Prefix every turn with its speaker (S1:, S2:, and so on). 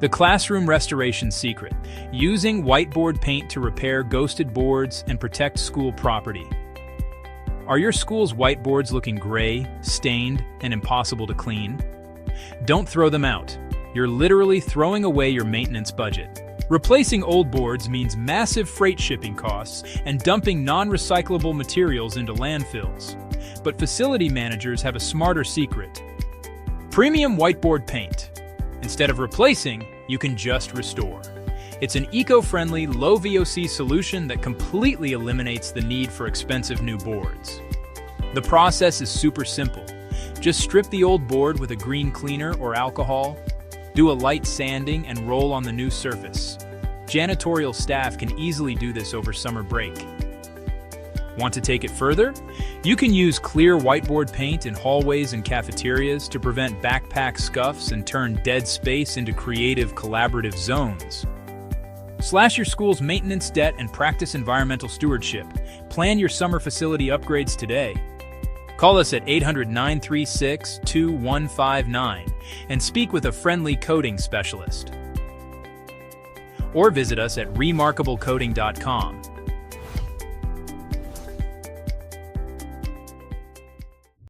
S1: The classroom restoration secret: using whiteboard paint to repair ghosted boards and protect school property. Are your school's whiteboards looking gray, stained, and impossible to clean? Don't throw them out. You're literally throwing away your maintenance budget. Replacing old boards means massive freight shipping costs and dumping non-recyclable materials into landfills. But facility managers have a smarter secret: premium whiteboard paint. Instead of replacing, you can just restore. It's an eco-friendly, low VOC solution that completely eliminates the need for expensive new boards. The process is super simple. Just strip the old board with a green cleaner or alcohol, do a light sanding, and roll on the new surface. Janitorial staff can easily do this over summer break. Want to take it further? You can use clear whiteboard paint in hallways and cafeterias to prevent backpack scuffs and turn dead space into creative, collaborative zones. Slash your school's maintenance debt and practice environmental stewardship. Plan your summer facility upgrades today. Call us at 800-936-2159 and speak with a friendly coding specialist. Or visit us at remarkablecoding.com.